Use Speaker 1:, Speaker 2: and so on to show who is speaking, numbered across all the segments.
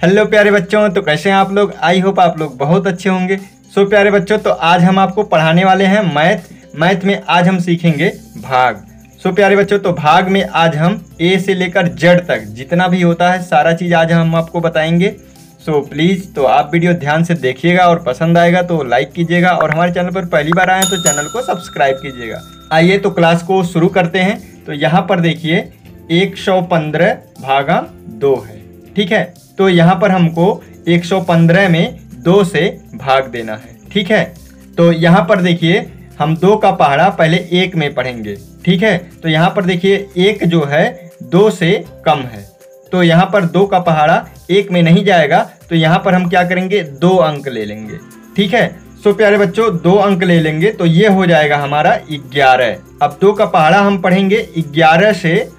Speaker 1: Hello प्यारे बच्चों, तो कैसे हैं आप लोग। आई होप आप लोग बहुत अच्छे होंगे। सो प्यारे बच्चों, तो आज हम आपको पढ़ाने वाले हैं मैथ में आज हम सीखेंगे भाग। सो प्यारे बच्चों, तो भाग में आज हम ए से लेकर जेड तक जितना भी होता है सारा चीज़ आज हम आपको बताएंगे। सो प्लीज़ तो आप वीडियो ध्यान से देखिएगा और पसंद आएगा तो लाइक कीजिएगा और हमारे चैनल पर पहली बार आए तो चैनल को सब्सक्राइब कीजिएगा। आइए तो क्लास को शुरू करते हैं। तो यहाँ पर देखिए 115 भागा 2 है, ठीक है। तो यहाँ पर हमको 115 में 2 से भाग देना है, ठीक है। तो यहाँ पर देखिए हम 2 का पहाड़ा पहले 1 में पढ़ेंगे, ठीक है। तो यहाँ पर देखिए 1 जो है 2 से कम है, तो यहाँ पर 2 का पहाड़ा 1 में नहीं जाएगा, तो यहाँ पर हम क्या करेंगे 2 अंक ले लेंगे, ठीक है। सो प्यारे बच्चों 2 अंक ले लेंगे तो ये हो जाएगा हमारा 11। अब 2 का पहाड़ा हम पढ़ेंगे 11 से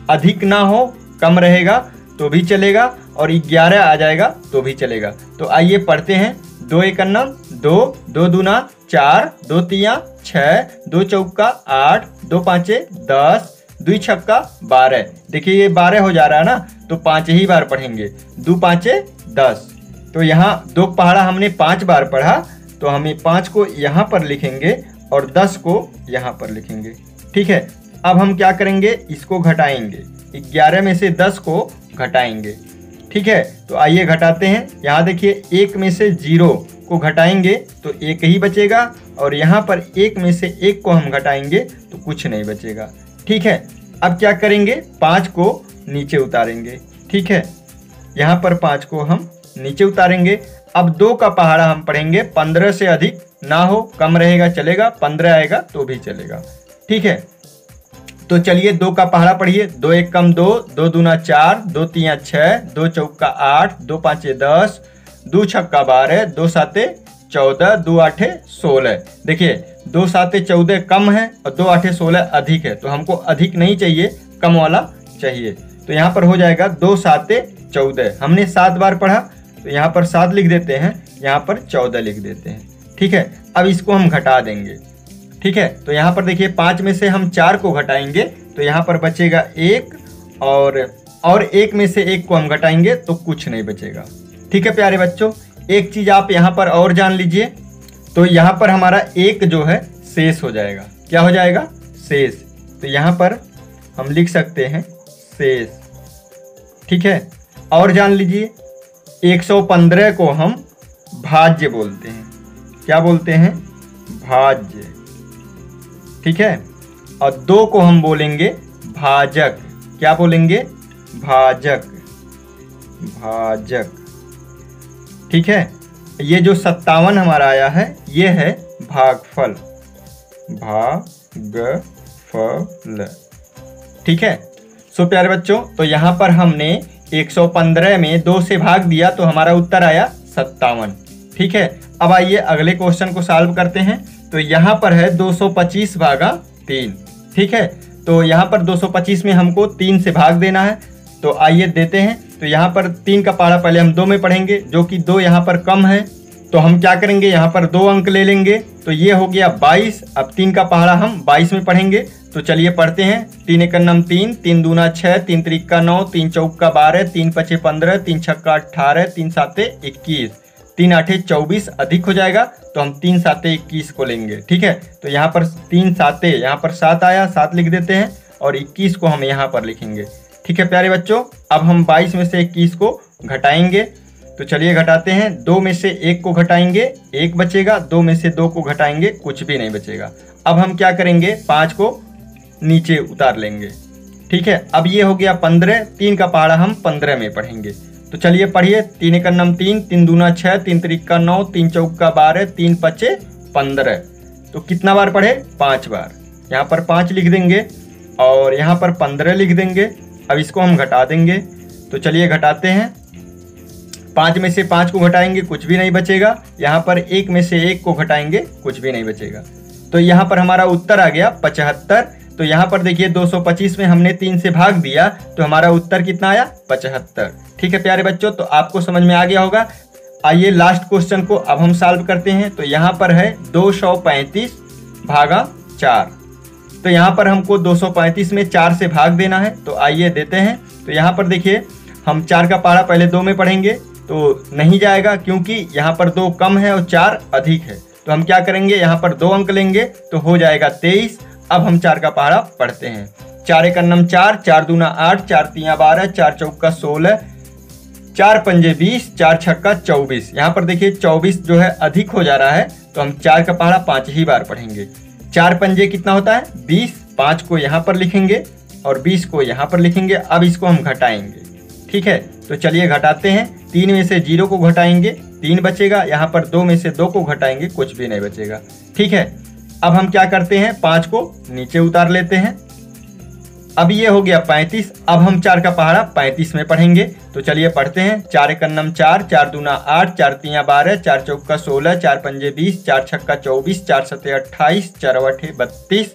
Speaker 1: अधिक ना हो, कम रहेगा तो भी चलेगा और 11 आ जाएगा तो भी चलेगा। तो आइए पढ़ते हैं। 2 एकन्नम 2, 2 दूना 4, 2 तिया 6, 2 चौका 8, 2 पाँचे 10, 2 छक्का 12। देखिए ये 12 हो जा रहा है ना, तो 5 ही बार पढ़ेंगे। 2 पाँचे 10। तो यहाँ 2 पहाड़ा हमने 5 बार पढ़ा, तो हमें 5 को यहाँ पर लिखेंगे और 10 को यहाँ पर लिखेंगे, ठीक है। अब हम क्या करेंगे, इसको घटाएंगे। 11 में से 10 को घटाएंगे, ठीक है। तो आइए घटाते हैं। यहाँ देखिए 1 में से 0 को घटाएंगे तो 1 ही बचेगा और यहाँ पर 1 में से 1 को हम घटाएंगे तो कुछ नहीं बचेगा, ठीक है। अब क्या करेंगे, 5 को नीचे उतारेंगे, ठीक है। यहाँ पर 5 को हम नीचे उतारेंगे। अब 2 का पहाड़ा हम पढ़ेंगे 15 से अधिक ना हो, कम रहेगा चलेगा, 15 आएगा तो भी चलेगा, ठीक है। तो चलिए 2 का पहाड़ा पढ़िए। 2 एक कम 2, 2 दूना 4, 2 तिया 6, 2 चौका 8, 2 पाँचे 10, 2 छक्का 12, 2 साते 14, 2 आठे 16। देखिए 2 साते 14 कम है और 2 आठे 16 अधिक है, तो हमको अधिक नहीं चाहिए, कम वाला चाहिए। तो यहाँ पर हो जाएगा 2 साते 14। हमने 7 बार पढ़ा तो यहाँ पर 7 लिख देते हैं, यहाँ पर 14 लिख देते हैं, ठीक है। अब इसको हम घटा देंगे, ठीक है। तो यहाँ पर देखिए 5 में से हम 4 को घटाएंगे तो यहाँ पर बचेगा 1 और 1 में से 1 को हम घटाएंगे तो कुछ नहीं बचेगा, ठीक है। प्यारे बच्चों एक चीज़ आप यहाँ पर और जान लीजिए, तो यहाँ पर हमारा 1 जो है शेष हो जाएगा। क्या हो जाएगा, शेष। तो यहाँ पर हम लिख सकते हैं शेष, ठीक है। और जान लीजिए 115 को हम भाज्य बोलते हैं। क्या बोलते हैं, भाज्य, ठीक है। और 2 को हम बोलेंगे भाजक। क्या बोलेंगे, भाजक, भाजक, ठीक है। ये जो 57 हमारा आया है ये है भागफल, भागफल, ठीक है। सो प्यारे बच्चों तो यहाँ पर हमने 115 में 2 से भाग दिया तो हमारा उत्तर आया 57, ठीक है। अब आइए अगले क्वेश्चन को सॉल्व करते हैं। तो यहाँ पर है 225 भागा 3, ठीक है। तो यहाँ पर 225 में हमको 3 से भाग देना है, तो आइए देते हैं। तो यहाँ पर 3 का पहाड़ा पहले हम 2 में पढ़ेंगे, जो कि 2 यहाँ पर कम है, तो हम क्या करेंगे यहाँ पर 2 अंक ले लेंगे, तो ये हो गया 22। अब 3 का पहाड़ा हम 22 में पढ़ेंगे, तो चलिए पढ़ते हैं। 3 एकन्नम 3, 3 दूना 6, 3 त्रिका 9, 3 चौका 12, 3 पचे 15, 3 छक्का 18, 3 साते 21, 3 आठे 24 अधिक हो जाएगा, तो हम 3 साते 21 को लेंगे, ठीक है। तो यहाँ पर 3 साते, यहाँ पर 7 आया, 7 लिख देते हैं और 21 को हम यहाँ पर लिखेंगे, ठीक है। प्यारे बच्चों अब हम 22 में से 21 को घटाएंगे, तो चलिए घटाते हैं। 2 में से 1 को घटाएंगे, 1 बचेगा, 2 में से 2 को घटाएंगे, कुछ भी नहीं बचेगा। अब हम क्या करेंगे, 5 को नीचे उतार लेंगे, ठीक है। अब ये हो गया 15। 3 का पहाड़ा हम 15 में पढ़ेंगे, तो चलिए पढ़िए। 3 एकन्नम 3, 3 दूना 6, 3 त्रिका 9, 3 चौका 12, 3 पचे 15। तो कितना बार पढ़े, 5 बार। यहाँ पर 5 लिख देंगे और यहाँ पर 15 लिख देंगे। अब इसको हम घटा देंगे, तो चलिए घटाते हैं। 5 में से 5 को घटाएंगे, कुछ भी नहीं बचेगा। यहाँ पर 1 में से 1 को घटाएंगे, कुछ भी नहीं बचेगा। तो यहाँ पर हमारा उत्तर आ गया 75। तो यहाँ पर देखिए 225 में हमने 3 से भाग दिया तो हमारा उत्तर कितना आया, 75, ठीक है। प्यारे बच्चों तो आपको समझ में आ गया होगा। आइए लास्ट क्वेश्चन को अब हम सॉल्व करते हैं। तो यहाँ पर है 235 भागा 4। तो यहाँ पर हमको 235 में 4 से भाग देना है, तो आइए देते हैं। तो यहाँ पर देखिए हम 4 का पहाड़ा पहले 2 में पढ़ेंगे, तो नहीं जाएगा, क्योंकि यहाँ पर 2 कम है और 4 अधिक है। तो हम क्या करेंगे, यहाँ पर 2 अंक लेंगे तो हो जाएगा 23। अब हम 4 का पहाड़ा पढ़ते हैं। 4 एक अन्नम 4, 4 दूना 8, 4 तिया 12, 4 चौका 16, 4 पंजे 20, 4 छक्का 24। यहाँ पर देखिए 24 जो है अधिक हो जा रहा है, तो हम 4 का पहाड़ा 5 ही बार पढ़ेंगे। 4 पंजे कितना होता है 20, 5 को यहाँ पर लिखेंगे और 20 को यहाँ पर लिखेंगे। अब इसको हम घटाएंगे, ठीक है। तो चलिए घटाते हैं। 3 में से 0 को घटाएंगे 3 बचेगा, यहाँ पर 2 में से 2 को घटाएंगे कुछ भी नहीं बचेगा, ठीक है। अब हम क्या करते हैं, 5 को नीचे उतार लेते हैं। अब ये हो गया 35। अब हम 4 का पहाड़ा 35 में पढ़ेंगे। तो चलिए पढ़ते हैं। 4 एक अन्नम 4, 4 दूना 8, 4 तिया 12, 4 चौका 16, 4 पंजे 20, 4 छक्का 24, 4 सते 28, 4 अठे 32,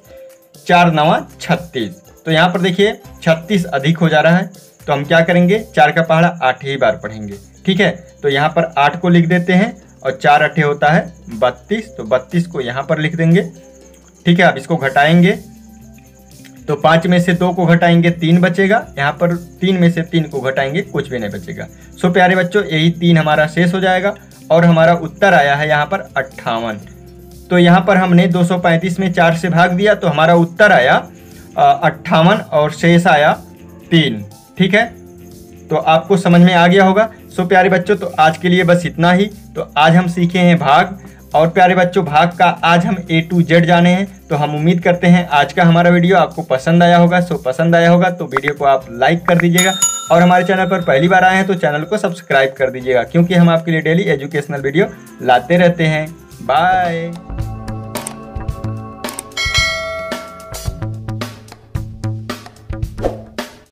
Speaker 1: 4 नवा 36। तो यहाँ पर देखिए 36 अधिक हो जा रहा है, तो हम क्या करेंगे, 4 का पहाड़ा 8 ही बार पढ़ेंगे, ठीक है। तो यहाँ पर 8 को लिख देते हैं और 4 अठे होता है 32, तो 32 को यहाँ पर लिख देंगे, ठीक है। अब इसको घटाएंगे तो 5 में से 2 को घटाएंगे 3 बचेगा, यहाँ पर 3 में से 3 को घटाएंगे कुछ भी नहीं बचेगा। सो प्यारे बच्चों यही 3 हमारा शेष हो जाएगा और हमारा उत्तर आया है यहाँ पर 58। तो यहाँ पर हमने 235 में 4 से भाग दिया तो हमारा उत्तर आया 58 और शेष आया 3, ठीक है। तो आपको समझ में आ गया होगा। सो प्यारे बच्चों तो आज के लिए बस इतना ही। तो आज हम सीखे हैं भाग, और प्यारे बच्चों भाग का आज हम A to Z जाने हैं। तो हम उम्मीद करते हैं आज का हमारा वीडियो आपको पसंद आया होगा। सो पसंद आया होगा तो वीडियो को आप लाइक कर दीजिएगा, और हमारे चैनल पर पहली बार आए हैं तो चैनल को सब्सक्राइब कर दीजिएगा, क्योंकि हम आपके लिए डेली एजुकेशनल वीडियो लाते रहते हैं। बाय।